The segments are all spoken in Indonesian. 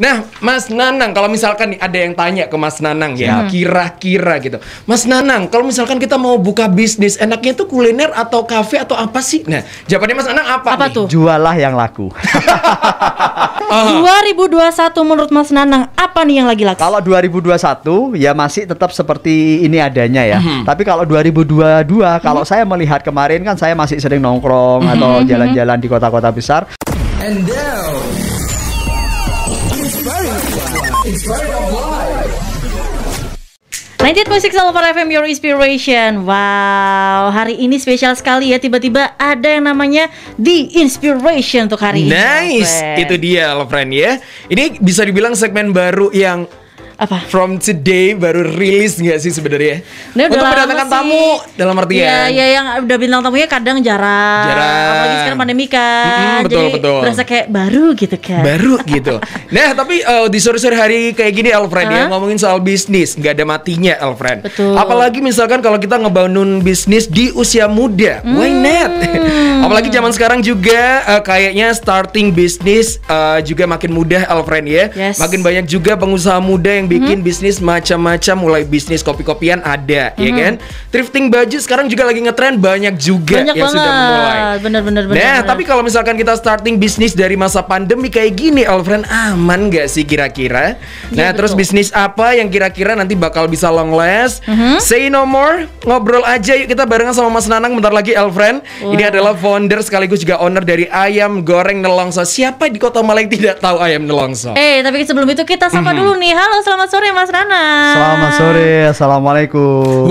Nah, Mas Nanang, kalau misalkan nih ada yang tanya ke Mas Nanang ya, kira-kira gitu. Mas Nanang, kalau misalkan kita mau buka bisnis, enaknya itu kuliner atau kafe atau apa sih? Nah, jawabannya Mas Nanang apa nih? tuh? Jualah yang laku. 2021 menurut Mas Nanang apa nih yang lagi laku? Kalau 2021 ya masih tetap seperti ini adanya ya. Tapi kalau 2022 kalau saya melihat kemarin kan saya masih sering nongkrong atau jalan-jalan di kota-kota besar. And now, Inspiring of Life. 98.6 Alpha FM, your inspiration. Wow, hari ini spesial sekali ya. Tiba-tiba ada yang namanya The Inspiration untuk hari ini. Nice, itu dia loh friend ya. Ini bisa dibilang segmen baru yang apa? From today baru rilis nggak sih sebenarnya? Ini udah untuk lama mendatangkan sih. tamu dalam artian. Iya, yang udah bintang tamunya kadang jarang. Apalagi sekarang pandemi kan. Betul, jadi betul. berasa kayak baru gitu kan. Baru gitu. Nah, tapi di sore-sore hari kayak gini Alfred ya, ngomongin soal bisnis, nggak ada matinya Alfred. Betul. Apalagi misalkan kalau kita ngebangun bisnis di usia muda, why not? Apalagi zaman sekarang juga kayaknya starting bisnis juga makin mudah Alfred ya. Yes. Makin banyak juga pengusaha muda yang bikin bisnis macam-macam, mulai bisnis kopi-kopian ada, ya kan? Thrifting baju sekarang juga lagi ngetren, banyak juga Banyak yang banget. sudah memulai. Bener. Nah, tapi kalau misalkan kita starting bisnis dari masa pandemi kayak gini, Alfred, aman gak sih kira-kira? Nah, terus betul. bisnis apa yang kira-kira nanti bakal bisa long last? Say no more, ngobrol aja yuk kita barengan sama Mas Nanang bentar lagi, Alfred. Ini adalah founder sekaligus juga owner dari Ayam Goreng Nelongso. Siapa di Kota Malang tidak tahu Ayam Nelongso? tapi sebelum itu kita sapa dulu nih. Halo, selamat sore Mas Nanang. Selamat sore, assalamualaikum.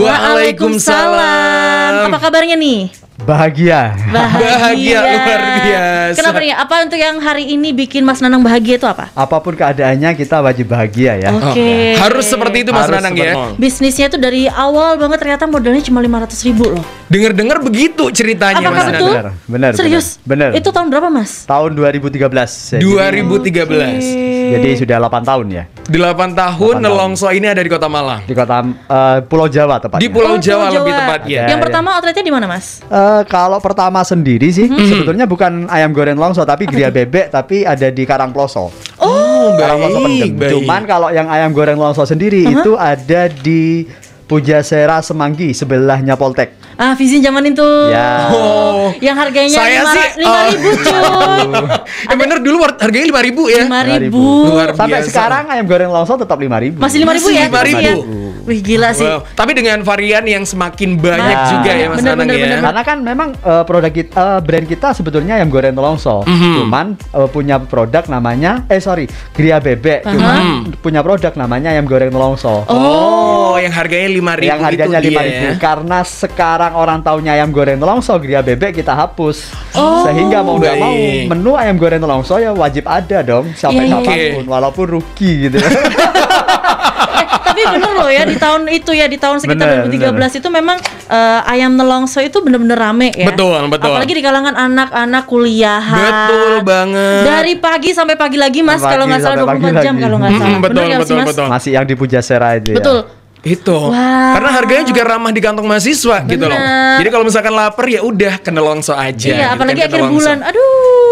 Waalaikumsalam. Apa kabarnya nih? Bahagia. Bahagia luar biasa. Kenapa nih? Apa untuk yang hari ini bikin Mas Nanang bahagia itu apa? Apapun keadaannya kita wajib bahagia ya. Oke. Harus seperti itu Mas Harus Nanang ya. seperti- Bisnisnya tuh dari awal banget ternyata modalnya cuma 500.000 loh. Dengar-dengar begitu ceritanya Apakah Mas betul? Nanang. Benar. Serius? Benar. Itu tahun berapa Mas? Tahun 2013. 2013. Jadi sudah 8 tahun ya 8 tahun Nelongso ini ada di Kota Malang. di kota Pulau Jawa tepatnya. Di Pulau Oh, Jawa Pulau lebih Jawa. tepatnya. Yang Ya. pertama outletnya di mana Mas? Kalau pertama sendiri sih sebetulnya bukan ayam goreng Nelongso tapi Gria Bebek, tapi ada di Karangploso. Oh, Karangploso Pendem. Cuman kalau yang ayam goreng Nelongso sendiri itu ada di Pujasera Semanggi sebelahnya Poltek. Vizin zaman itu. Ya. Oh. Yang harganya Saya sih 5.000 cuy. bener dulu harganya 5.000 ya. 5.000. Luar Sampai biasa. sekarang ayam goreng Nelongso tetap 5.000. Masih 5.000 ya? Masih 5.000. Ya? Wih gila sih. Wow. Tapi dengan varian yang semakin banyak Nah, juga ya Mas bener, Nanang bener, ya. bener. Karena kan memang produk kita, brand kita sebetulnya ayam goreng Nelongso. Cuman punya produk namanya Gria Bebek. Cuman punya produk namanya ayam goreng Nelongso. Oh, yang harganya 5.000 Yang harganya itu dia 5.000 ya. karena sekarang orang taunya ayam goreng Nelongso, Gria Bebek kita hapus. Sehingga mau nggak mau baik. menu ayam goreng Nelongso ya wajib ada dong sampai Iya, iya. kapanpun walaupun rugi gitu. Tapi bener loh ya di tahun itu ya, di tahun sekitar Bener, 2013 itu memang ayam Nelongso itu bener-bener rame ya. Betul. Apalagi di kalangan anak-anak kuliahan. Betul banget. Dari pagi sampai pagi lagi Mas, Pagi kalau nggak salah sampai 24 pagi jam lagi. kalau nggak salah. Betul, Bener nggak sih, betul, Mas? betul. Masih yang di Pujasera itu ya. Betul. Itu. Wow. Karena harganya juga ramah di kantong mahasiswa gitu loh. Bener. Jadi kalau misalkan lapar ya udah ke Nelongso aja. Iya, gitu apalagi kan, ke akhir Nelongso. bulan. Aduh.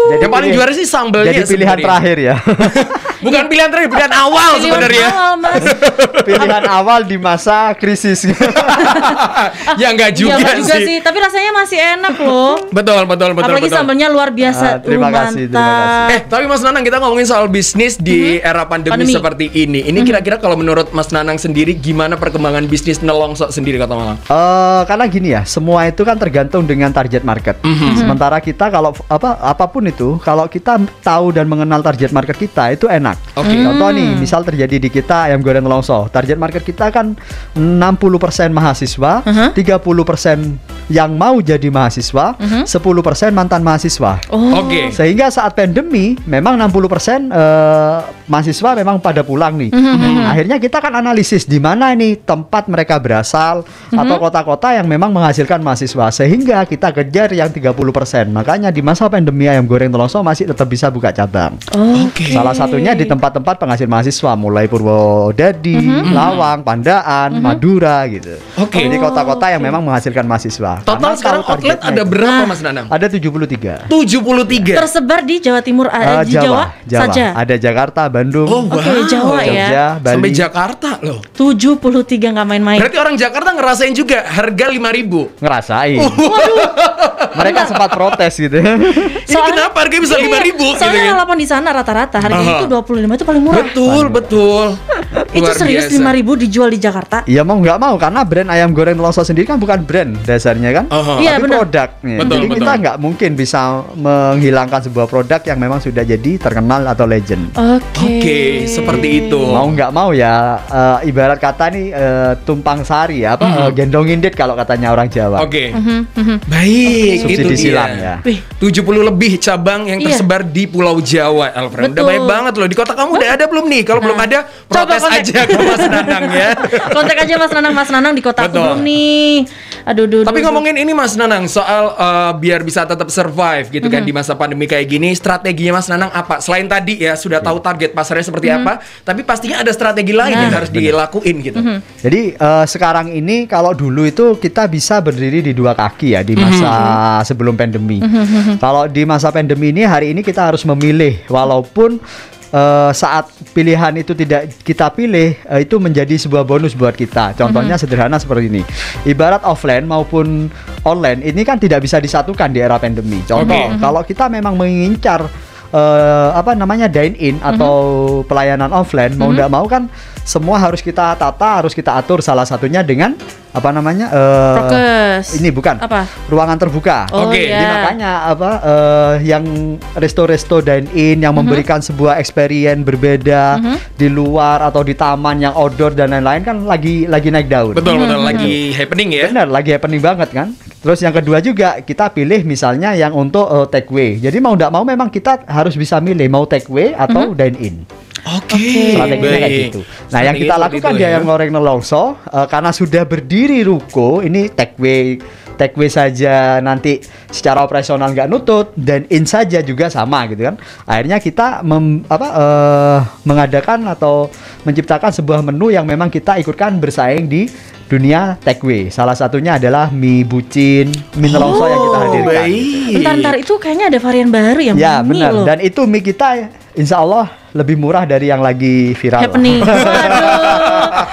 Jadi Yang paling juara sih sambelnya. Jadi pilihan sebenarnya. terakhir ya. Bukan pilihan terakhir, pilihan awal sebenarnya. Awal, Mas. Pilihan awal di masa krisis. Ya enggak Iya, juga, nggak juga sih. sih, tapi rasanya masih enak loh. Betul. Apalagi sambelnya luar biasa. Terima kasih, terima kasih. Tapi Mas Nanang, kita ngomongin soal bisnis di era pandemi seperti ini. Ini kira-kira kalau menurut Mas Nanang sendiri gimana perkembangan bisnis Nelongso sendiri Kota Malang? Karena gini ya, semua itu kan tergantung dengan target market. Sementara kita kalau apapun itu, kalau kita tahu dan mengenal target market kita itu enak. Oke. Contoh nih, misal terjadi di kita ayam goreng Nelongso. Target market kita kan 60% mahasiswa, 30% yang mau jadi mahasiswa, 10% mantan mahasiswa. Oke. Sehingga saat pandemi memang 60% mahasiswa memang pada pulang nih. Akhirnya kita kan analisis di mana nih tempat mereka berasal atau kota-kota yang memang menghasilkan mahasiswa, sehingga kita kejar yang 30%. Makanya di masa pandemi ayam goreng Nelongso masih tetap bisa buka cabang. Oke. Salah satunya di tempat-tempat penghasil mahasiswa mulai Purwodadi, Lawang, Pandaan, Madura gitu. Oke. Jadi kota-kota yang memang menghasilkan mahasiswa. Total Karena sekarang kalau outlet targetnya ada itu- berapa Mas Nanang? Ada 73. 73. Tersebar di Jawa Timur, di Jawa saja. Ada Jakarta, Bandung, Oke, Jawa ya. Jogja, Bali. Sampai Jakarta loh. 73 nggak main-main. Berarti orang Jakarta ngerasain juga harga 5.000. Ngerasain. Mereka sempat protes gitu. Ini kenapa harganya bisa 5.000 gitu Soalnya kan? lalapan di sana rata-rata harganya itu 25 itu paling murah. Betul. Itu Luar serius biasa. 5.000 dijual di Jakarta. Ya mau nggak mau karena brand ayam goreng Nelongso sendiri kan bukan brand dasarnya kan, Iya, tapi benar. produk. Betul, Jadi kita betul. nggak mungkin bisa menghilangkan sebuah produk yang memang sudah jadi terkenal atau legend. Oke, seperti itu. Mau nggak mau ya, ibarat kata nih tumpang sari ya, gendong indit kalau katanya orang Jawa. Oke. Baik, itu Subsidi dia. silang ya. Wih. 70 lebih cabang yang Iya. tersebar di Pulau Jawa, Elfriend. Udah Betul. banyak banget loh. Di kota kamu udah ada belum nih? Kalau belum ada, Coba protes kontak. aja ke Mas Nanang ya. Kontak aja Mas Nanang di kota aku Betul. belum nih. Aduh. Tapi ngomongin ini Mas Nanang soal biar bisa tetap survive gitu kan di masa pandemi kayak gini, strateginya Mas Nanang apa? Selain tadi ya sudah tahu target pasarnya seperti apa, tapi pastinya ada strategi lain yang harus dilakuin gitu. Jadi sekarang ini kalau dulu itu kita bisa berdiri di dua kaki ya di masa sebelum pandemi. Kalau di masa pandemi ini hari ini kita harus memilih, walaupun saat pilihan itu tidak kita pilih, itu menjadi sebuah bonus buat kita. Contohnya sederhana seperti ini. Ibarat offline maupun online ini kan tidak bisa disatukan di era pandemi. Contoh, kalau kita memang mengincar dine in atau pelayanan offline, mau tidak mau kan semua harus kita tata, harus kita atur, salah satunya dengan Prokes. ini bukan Apa? ruangan terbuka. Oh, Oke. iya. Jadi makanya yang resto-resto dine in yang memberikan sebuah experience berbeda di luar atau di taman yang outdoor dan lain-lain kan lagi naik daun. Betul lagi happening ya. Benar, lagi happening banget kan. Terus yang kedua juga kita pilih misalnya yang untuk take away. Jadi mau tidak mau memang kita harus bisa milih mau take away atau dine in. Oke. Strateginya kayak gitu. Nah, yang kita lakukan di Ayam Goreng Nelongso, karena sudah berdiri ruko, ini take away saja nanti secara operasional nggak nutut, dan in saja juga sama gitu kan. Akhirnya kita mengadakan atau menciptakan sebuah menu yang memang kita ikutkan bersaing di dunia take away. Salah satunya adalah mie bucin, mie nelongso yang kita hadirkan. Baik. Bentar itu kayaknya ada varian baru ya. Ya mie benar. loh. Dan itu mie kita insya Allah lebih murah dari yang lagi viral. Happening. Waduh.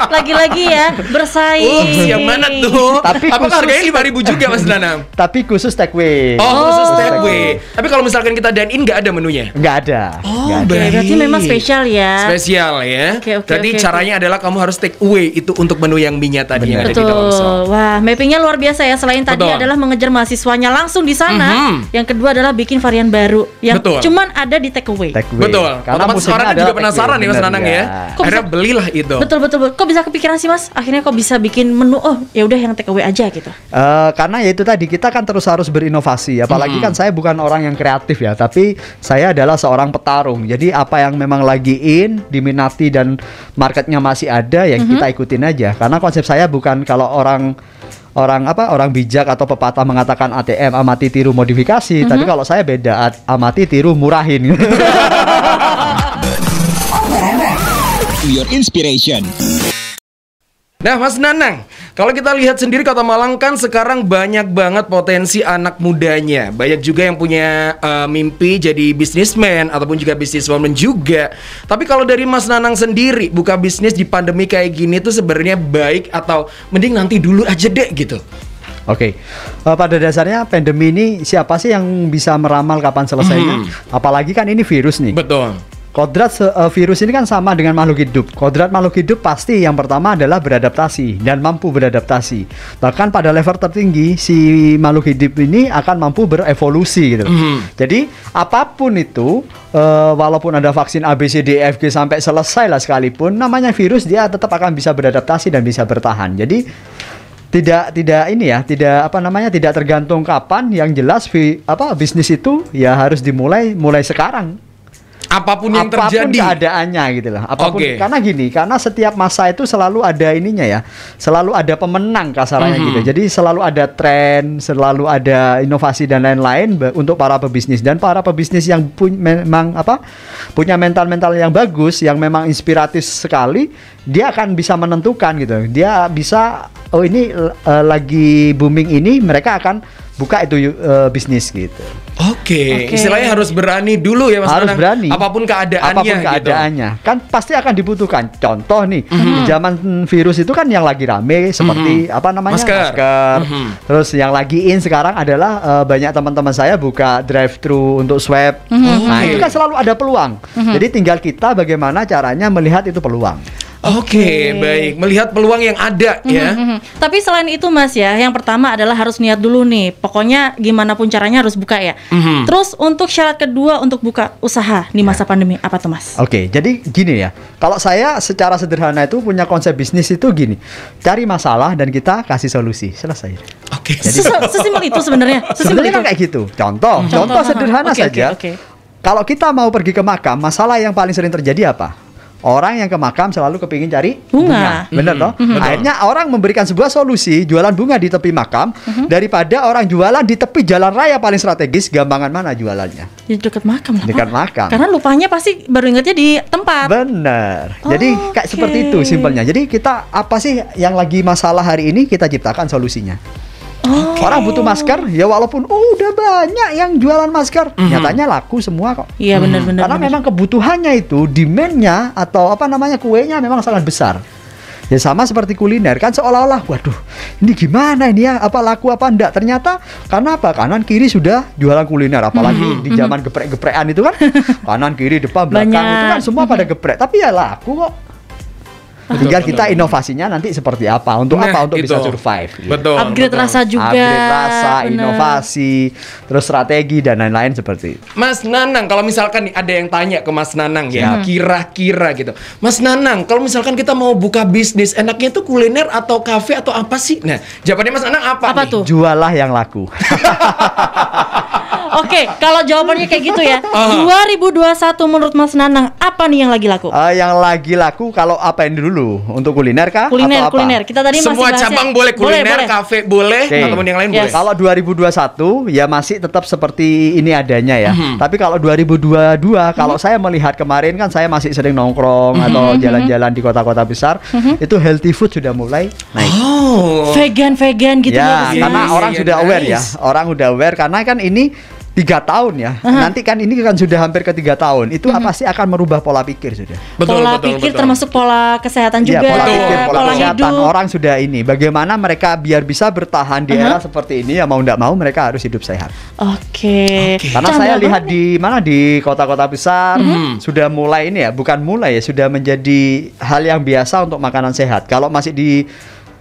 Lagi-lagi ya bersaing. Yang mana tuh? Tapi apakah khusus- harganya 5.000 juga Mas Nanang? Tapi khusus take away. Oh, khusus take away. Tapi kalau misalkan kita dine in nggak ada menunya? Nggak ada. Oh, Nggak ada. Oke, berarti memang spesial ya. Spesial ya. Oke, Berarti oke. caranya adalah kamu harus take away itu untuk menu yang minyak tadi yang ada di Nelongso. Betul. Wah, mappingnya luar biasa ya. Selain tadi Betul. adalah mengejar mahasiswanya langsung di sana, yang kedua adalah bikin varian baru yang Betul. cuman ada di take away. Take away. Betul. Karena Otomatis musimnya orang kan adalah juga penasaran take nih Mas away. Nanang Bener, ya. Kok Akhirnya bisa- belilah itu. Betul. Kok bisa kepikiran sih Mas? Akhirnya kok bisa bikin menu ya udah yang take away aja gitu. Karena ya itu tadi kita kan terus harus berinovasi. Apalagi kan saya bukan orang yang kreatif ya, tapi saya adalah seorang petarung. Jadi apa yang memang lagi diminati dan marketnya masih ada, ya kita ikutin aja. Karena konsep saya bukan kalau orang bijak atau pepatah mengatakan ATM amati tiru modifikasi, tapi kalau saya beda, amati tiru murahin. Your inspiration. Nah Mas Nanang, kalau kita lihat sendiri Kota Malang kan sekarang banyak banget potensi anak mudanya. Banyak juga yang punya mimpi jadi bisnismen ataupun juga bisniswoman juga. Tapi kalau dari Mas Nanang sendiri, buka bisnis di pandemi kayak gini tuh sebenarnya baik atau mending nanti dulu aja deh gitu? Oke, pada dasarnya pandemi ini siapa sih yang bisa meramal kapan selesainya? Apalagi kan ini virus nih. Betul. Kodrat virus ini kan sama dengan makhluk hidup. Kodrat makhluk hidup pasti yang pertama adalah beradaptasi dan mampu beradaptasi. Bahkan pada level tertinggi si makhluk hidup ini akan mampu berevolusi gitu. Jadi apapun itu, walaupun ada vaksin A, B, C, D, E, F, G sampai selesai lah sekalipun, namanya virus dia tetap akan bisa beradaptasi dan bisa bertahan. Jadi tidak tergantung kapan. Yang jelas bisnis itu ya harus dimulai sekarang. Apapun yang terjadi. Keadaannya gitu loh. Apapun. Oke. Karena setiap masa itu selalu ada ininya ya. Selalu ada pemenang kasarannya gitu. Jadi selalu ada tren, selalu ada inovasi dan lain-lain untuk para pebisnis, dan para pebisnis yang punya mental-mental yang bagus, yang memang inspiratif sekali, dia akan bisa menentukan gitu. Dia bisa ini lagi booming ini, mereka akan buka itu bisnis gitu. Oke, istilahnya harus berani dulu ya Mas Harus Nanang. berani. Apapun keadaannya Apapun keadaannya, kan pasti akan dibutuhkan. Contoh nih, di zaman virus itu kan yang lagi rame seperti apa namanya Masker. Terus yang lagi in sekarang adalah banyak teman-teman saya buka drive-thru untuk swab. Nah itu kan selalu ada peluang. Jadi tinggal kita bagaimana caranya melihat itu peluang. Oke, baik. Melihat peluang yang ada ya. Tapi selain itu Mas ya, yang pertama adalah harus niat dulu nih. Pokoknya gimana pun caranya harus buka ya. Terus untuk syarat kedua untuk buka usaha di masa pandemi apa tuh Mas? Oke, jadi gini ya. Kalau saya secara sederhana itu punya konsep bisnis itu gini. Cari masalah dan kita kasih solusi. Selesai. Oke. Sesimpel itu sebenarnya. Sebenarnya kan kayak gitu. Contoh sederhana saja. Kalau kita mau pergi ke makam, masalah yang paling sering terjadi apa? Orang yang ke makam selalu kepingin cari bunga. Bener toh? Akhirnya orang memberikan sebuah solusi, jualan bunga di tepi makam, daripada orang jualan di tepi jalan raya paling strategis. Gampangan mana jualannya? Di dekat makam lah. Dekat makam. Karena lupanya pasti baru ingatnya di tempat. Bener. Jadi kayak seperti itu simpelnya. Jadi kita apa sih yang lagi masalah hari ini, kita ciptakan solusinya. Orang butuh masker, ya walaupun udah banyak yang jualan masker, nyatanya laku semua kok. Iya benar-benar. Karena memang kebutuhannya itu, demand-nya atau apa namanya kuenya memang sangat besar. Ya sama seperti kuliner kan, seolah-olah waduh ini gimana ini ya, apa laku apa enggak. Ternyata karena apa, kanan kiri sudah jualan kuliner. Apalagi di zaman geprek-geprekan itu kan, kanan kiri depan belakang itu kan semua pada geprek. Tapi ya laku kok. Tinggal kita inovasinya nanti seperti apa, untuk apa, untuk bisa survive gitu. Betul. Upgrade rasa juga. Upgrade rasa, bener. Inovasi, terus strategi dan lain-lain seperti itu. Mas Nanang, kalau misalkan nih ada yang tanya ke Mas Nanang ya, kira-kira gitu. Mas Nanang, kalau misalkan kita mau buka bisnis, enaknya itu kuliner atau kafe atau apa sih? Nah, jawabannya Mas Nanang apa nih? Tuh? Jualah yang laku. Oke, kalau jawabannya kayak gitu ya. 2021 menurut Mas Nanang apa nih yang lagi laku? Yang lagi laku kalau apa yang dulu? Untuk kuliner kah? Kuliner, atau apa? kuliner. Kita tadi Semua masih cabang boleh, kuliner, kafe boleh, ataupun yang lain boleh. Kalau 2021 ya masih tetap seperti ini adanya ya. Tapi kalau 2022 kalau saya melihat kemarin kan saya masih sering nongkrong atau jalan-jalan di kota-kota besar, itu healthy food sudah mulai naik. Vegan gitu ya. Karena orang sudah aware ya. nice. Orang udah aware karena kan ini 3 tahun ya. Nanti kan ini kan sudah hampir ke 3 tahun. Itu pasti akan merubah pola pikir sudah. Pola pikir termasuk pola kesehatan juga. Iya, pola pikir, pola kesehatan. hidup. Orang sudah ini. Bagaimana mereka biar bisa bertahan di era seperti ini, ya mau nggak mau mereka harus hidup sehat. Oke. Karena saya lihat di mana di kota-kota besar sudah mulai ini ya, bukan mulai ya, sudah menjadi hal yang biasa untuk makanan sehat. Kalau masih di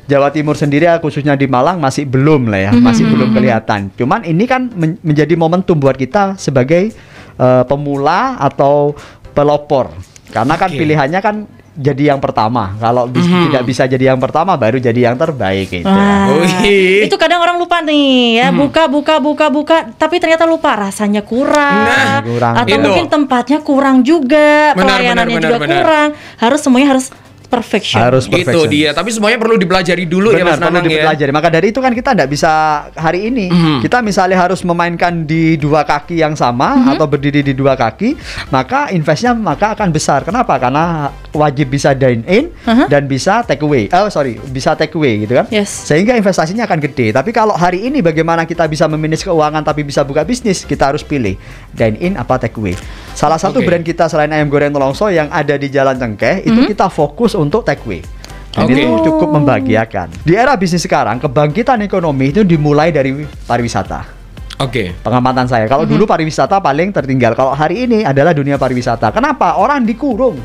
Jawa Timur sendiri khususnya di Malang masih belum lah ya, masih belum kelihatan. Cuman ini kan menjadi momentum buat kita sebagai pemula atau pelopor. Karena kan pilihannya kan jadi yang pertama. Kalau tidak bisa jadi yang pertama, baru jadi yang terbaik gitu. Itu kadang orang lupa nih ya, buka, tapi ternyata lupa rasanya kurang, atau mungkin tempatnya kurang juga, pelayanannya juga kurang. Semuanya harus perfection. Harus perfection. Itu dia. Tapi semuanya perlu dipelajari dulu. Benar, ya Mas Nanang perlu dipelajari. Maka dari itu kan kita tidak bisa hari ini. Kita misalnya harus memainkan di 2 kaki yang sama atau berdiri di 2 kaki, maka investnya akan besar. Kenapa? Karena wajib bisa dine in dan bisa take away. Bisa take away gitu kan. Yes. Sehingga investasinya akan gede. Tapi kalau hari ini bagaimana kita bisa memanage keuangan tapi bisa buka bisnis, kita harus pilih dine in apa take away. Salah satu brand kita selain ayam goreng Nelongso yang ada di Jalan Cengkeh itu kita fokus untuk take away. Dan itu cukup membahagiakan. Di era bisnis sekarang, kebangkitan ekonomi itu dimulai dari pariwisata. Pengamatan saya. Kalau dulu pariwisata paling tertinggal. Kalau hari ini adalah dunia pariwisata. Kenapa? Orang dikurung.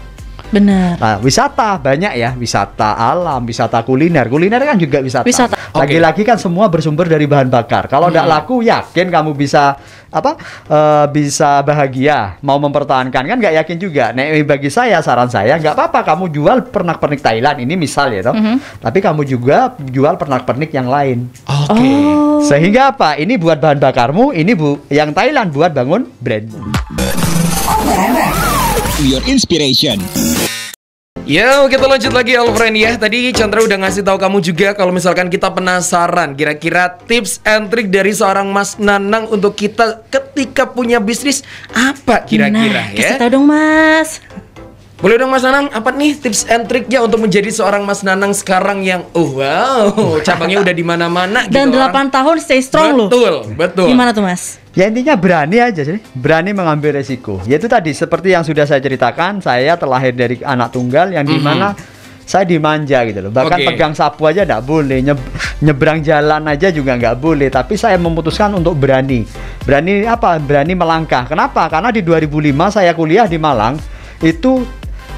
Benar. Nah, wisata banyak ya, wisata alam, wisata kuliner. Kuliner kan juga wisata. Lagi-lagi kan semua bersumber dari bahan bakar. Kalau tidak laku, yakin kamu bisa bisa bahagia, mau mempertahankan kan nggak yakin juga. Nah, bagi saya saran saya nggak apa-apa kamu jual pernak-pernik Thailand ini misal ya toh. Tapi kamu juga jual pernak-pernik yang lain. Sehingga apa? Ini buat bahan bakarmu, ini yang Thailand buat bangun brand. Your inspiration. Ya, kita lanjut lagi Alfriend ya. Tadi Chandra udah ngasih tahu kamu juga kalau misalkan kita penasaran kira-kira tips and trick dari seorang Mas Nanang untuk kita ketika punya bisnis apa kira-kira ya? Kasih tahu dong Mas. Boleh dong Mas Nanang, apa nih tips and triknya untuk menjadi seorang Mas Nanang sekarang yang cabangnya udah di mana-mana dan gitu 8 tahun stay strong loh. Betul. Gimana tuh Mas? Ya intinya berani aja sih, berani mengambil resiko. Yaitu tadi seperti yang sudah saya ceritakan, saya terlahir dari anak tunggal yang dimana saya dimanja gitu loh. Bahkan pegang sapu aja nggak boleh, nyebrang jalan aja juga nggak boleh. Tapi saya memutuskan untuk berani. Berani apa? Berani melangkah. Kenapa? Karena di 2005 saya kuliah di Malang, itu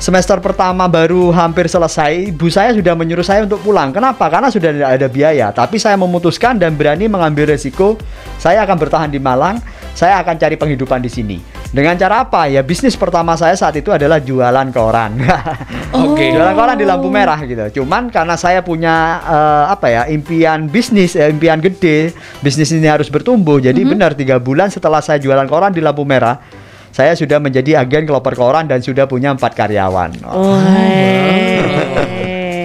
semester pertama baru hampir selesai, ibu saya sudah menyuruh saya untuk pulang. Kenapa? Karena sudah tidak ada biaya. Tapi saya memutuskan dan berani mengambil resiko. Saya akan bertahan di Malang. Saya akan cari penghidupan di sini. Dengan cara apa? Ya bisnis pertama saya saat itu adalah jualan koran. Jualan koran di lampu merah gitu. Cuman karena saya punya impian bisnis, impian gede, bisnis ini harus bertumbuh. Jadi benar 3 bulan setelah saya jualan koran di lampu merah, saya sudah menjadi agen kloper koran dan sudah punya 4 karyawan.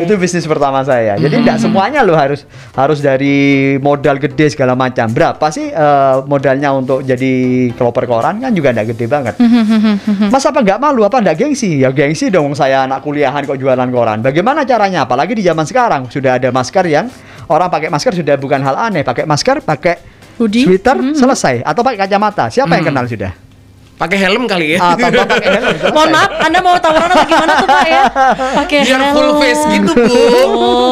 Itu bisnis pertama saya. Jadi tidak semuanya loh harus dari modal gede segala macam. Berapa sih modalnya untuk jadi kloper koran? Kan juga tidak gede banget. Mas apa nggak malu? Apa nggak gengsi? Ya gengsi dong, saya anak kuliahan kok jualan koran. Bagaimana caranya? Apalagi di zaman sekarang sudah ada masker yang orang pakai masker sudah bukan hal aneh. Pakai masker, pakai hoodie, sweater, selesai. Atau pakai kacamata. Siapa yang kenal sudah? Pakai helm kali ya. Pakai helm. Mohon maaf, Anda mau tawaran atau gimana tuh Pak ya? Pakai helm. Biar full face gitu Bu.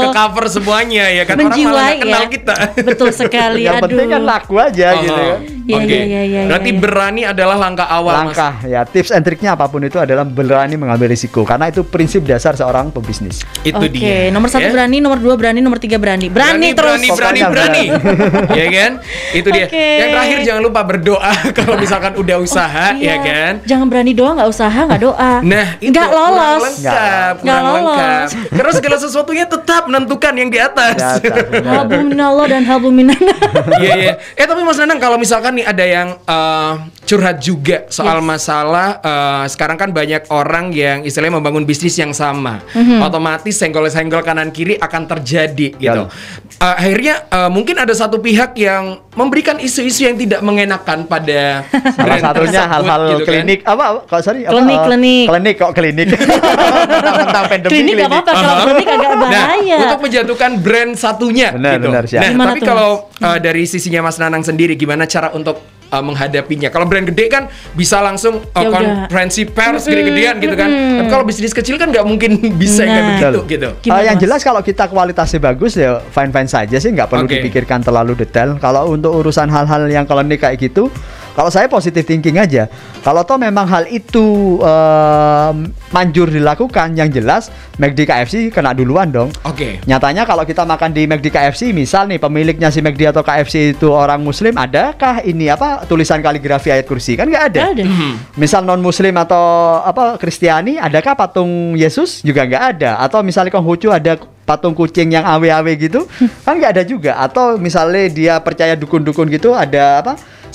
Ke cover semuanya ya kan. Menjiwai, orang malah kenal kita. Betul sekali. Yang penting kan laku aja gitu kan. Iya. Berarti berani adalah langkah awal. Langkah Mas. Ya tips and triknya apapun itu adalah berani mengambil risiko. Karena itu prinsip dasar seorang pebisnis. Itu dia. Nomor 1 berani, nomor 2 berani, nomor 3 berani. Berani terus. Berani. Ya kan? Itu dia. Yang terakhir jangan lupa berdoa kalau misalkan udah usaha. Ya kan? Jangan berani doa, nggak usaha, nggak doa. Nah, itu nggak lolos. Kurang lengkap. Karena segala sesuatunya tetap menentukan yang di atas. Habu minallah dan habu minana. Iya. Tapi Mas Nanang, kalau misalkan nih ada yang curhat juga soal masalah sekarang kan banyak orang yang istilahnya membangun bisnis yang sama. Otomatis senggol-senggol kanan kiri akan terjadi gitu. Akhirnya mungkin ada satu pihak yang memberikan isu-isu yang tidak mengenakan pada salah satunya hal-hal gitu klinik kan? Klinik kok klinik. Klinik nggak apa-apa, kalau klinik agak bahaya. Untuk menjatuhkan brand satunya gitu. Tapi kalau dari sisinya Mas Nanang sendiri gimana cara untuk menghadapinya? Kalau brand gede kan bisa langsung konferensi pers gede-gedean gitu kan. Tapi kalau bisnis kecil kan nggak mungkin bisa kayak begitu gitu. Yang jelas kalau kita kualitasnya bagus ya fine-fine saja sih, nggak perlu dipikirkan terlalu detail. Kalau untuk urusan hal-hal yang klinik kayak gitu, kalau saya positive thinking aja. Kalau toh memang hal itu manjur dilakukan, yang jelas McD KFC kena duluan dong. Nyatanya kalau kita makan di McD KFC, misal nih pemiliknya si McD atau KFC itu orang Muslim, adakah ini tulisan kaligrafi ayat kursi? Kan nggak ada. Misal non Muslim atau Kristiani, adakah patung Yesus? Juga nggak ada. Atau misalnya Konghucu ada patung kucing yang awe-awe gitu, kan nggak ada juga. Atau misalnya dia percaya dukun-dukun gitu, ada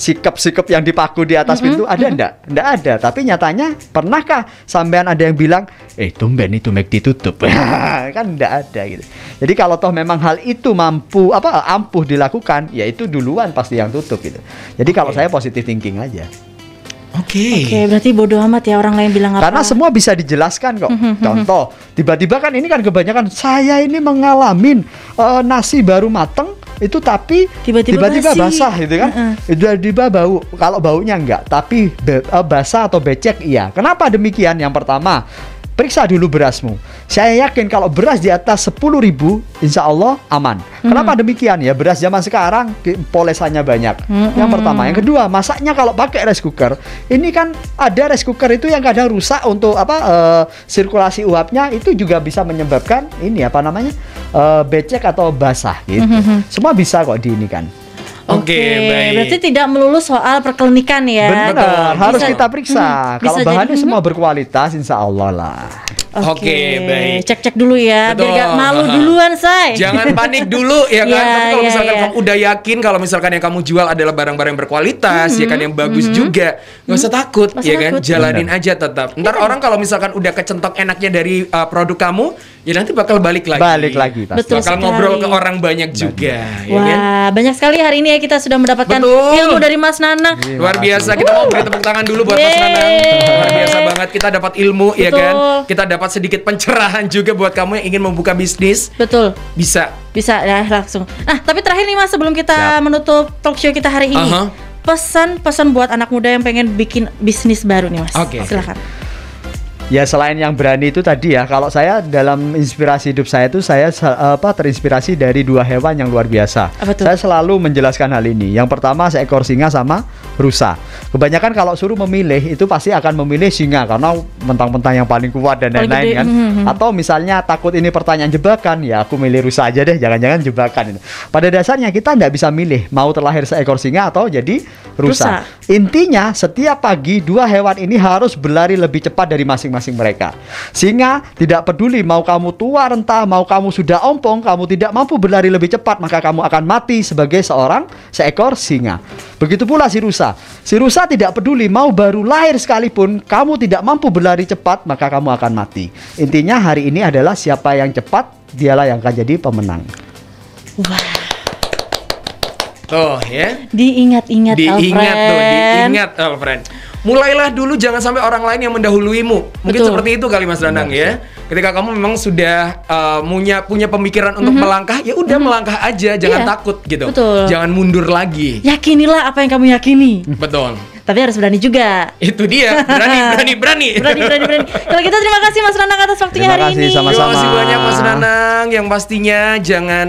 sikap-sikap yang dipaku di atas pintu, ada enggak? Enggak ada. Tapi nyatanya pernahkah sampean ada yang bilang, tumben itu McD tutup? Kan enggak ada gitu. Jadi kalau toh memang hal itu ampuh dilakukan, ya itu duluan pasti yang tutup gitu. Jadi kalau saya positive thinking aja. Oke, berarti bodoh amat ya orang lain bilang apa. Karena semua bisa dijelaskan kok. Contoh, tiba-tiba kan ini kan kebanyakan saya ini mengalamin nasi baru mateng itu tapi tiba-tiba basah gitu kan. Tiba-tiba bau. Kalau baunya enggak, tapi basah atau becek iya. Kenapa demikian? Yang pertama, periksa dulu berasmu. Saya yakin kalau beras di atas 10.000, insya Allah aman. Kenapa demikian? Ya beras zaman sekarang polesannya banyak. Yang pertama. Yang kedua, masaknya kalau pakai rice cooker, ini kan ada rice cooker itu yang kadang rusak untuk sirkulasi uapnya, itu juga bisa menyebabkan ini becek atau basah gitu. Semua bisa kok diinikan. Baik. Berarti tidak melulu soal perklinikan ya. Benar, harus kita periksa. Kalau bahannya semua berkualitas, insya Allah lah. Oke, baik. Cek-cek dulu ya, Betul. biar gak malu duluan, say. Jangan panik dulu ya kan. Iya, Tapi kalau iya, misalkan iya. kamu udah yakin kalau misalkan yang kamu jual adalah barang-barang berkualitas, ya kan yang bagus juga, nggak usah takut, Nggak usah ya kan. takut. Jalanin aja tetap. Ntar orang kalau misalkan udah kecentok enaknya dari produk kamu, ya nanti bakal balik lagi. Balik lagi pasti. Betul Bakal sekali. ngobrol ke orang banyak juga, ya kan. Wah, banyak sekali hari ini ya kita sudah mendapatkan Betul. ilmu dari Mas Nanang. Luar biasa, kita mau beri tepuk tangan dulu buat Mas Yeay. Nanang. Luar biasa banget, kita dapat ilmu, ya Betul. kan. Kita dapat sedikit pencerahan juga buat kamu yang ingin membuka bisnis. Betul. Bisa. Bisa ya langsung. Nah, tapi terakhir nih Mas sebelum kita Siap. menutup talk show kita hari ini. Aha. Pesan-pesan buat anak muda yang pengen bikin bisnis baru nih Mas. Oke. Silakan. Ya selain yang berani itu tadi ya, kalau saya dalam inspirasi hidup saya itu saya terinspirasi dari dua hewan yang luar biasa. Apa tuh? Saya selalu menjelaskan hal ini. Yang pertama seekor singa sama rusa. Kebanyakan kalau suruh memilih itu pasti akan memilih singa karena mentang-mentang yang paling kuat dan Paling lain-lain gede. kan. Atau misalnya takut ini pertanyaan jebakan, ya aku milih rusa aja deh, jangan-jangan jebakan ini. Pada dasarnya kita nggak bisa milih mau terlahir seekor singa atau jadi rusa. Intinya setiap pagi dua hewan ini harus berlari lebih cepat dari masing-masing mereka. Singa tidak peduli mau kamu tua renta, mau kamu sudah ompong, kamu tidak mampu berlari lebih cepat, maka kamu akan mati sebagai seekor singa. Begitu pula si rusa. Si rusa tidak peduli mau baru lahir sekalipun, kamu tidak mampu berlari cepat, maka kamu akan mati. Intinya hari ini adalah siapa yang cepat, dialah yang akan jadi pemenang. Wah, Tuh ya. diingat-ingat Diingat tuh, Alfred. diingat Alfred. Mulailah dulu, jangan sampai orang lain yang mendahuluimu. Mungkin Betul. seperti itu kali Mas Danang ya. Ketika kamu memang sudah punya pemikiran untuk melangkah, ya udah melangkah aja, jangan Iya. takut gitu. Betul. Jangan mundur lagi. Yakinilah apa yang kamu yakini. Betul. Tapi harus berani juga. Itu dia, berani. Berani. Kalau gitu terima kasih Mas Nanang atas waktunya Terima hari kasih, ini. sama-sama. Terima kasih banyak Mas Nanang. Yang pastinya jangan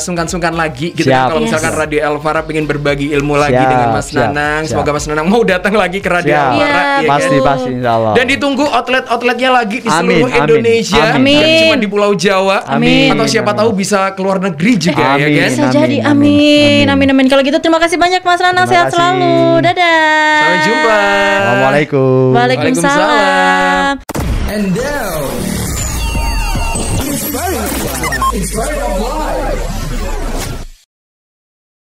sungkan-sungkan lagi gitu Siap. kan. Kalau Yes. misalkan Radio Elvara pengen berbagi ilmu lagi Siap, dengan Mas siap, Nanang. siap. Semoga Mas Nanang mau datang lagi ke Radio Siap. Elvara. Iya, ya Pasti kan? pasti insya Allah. Dan ditunggu outlet-outletnya lagi di seluruh Amin, amin, Indonesia. amin. Bukan cuma di Pulau Jawa. Amin. Atau siapa tahu bisa keluar negeri juga ya Amin. kan. Bisa Amin, jadi, amin, amin. Kalau gitu terima kasih banyak Mas Nanang, Terima sehat kasih. selalu. Dadah. Sampai jumpa. Assalamualaikum. Waalaikumsalam. And now, Inspiring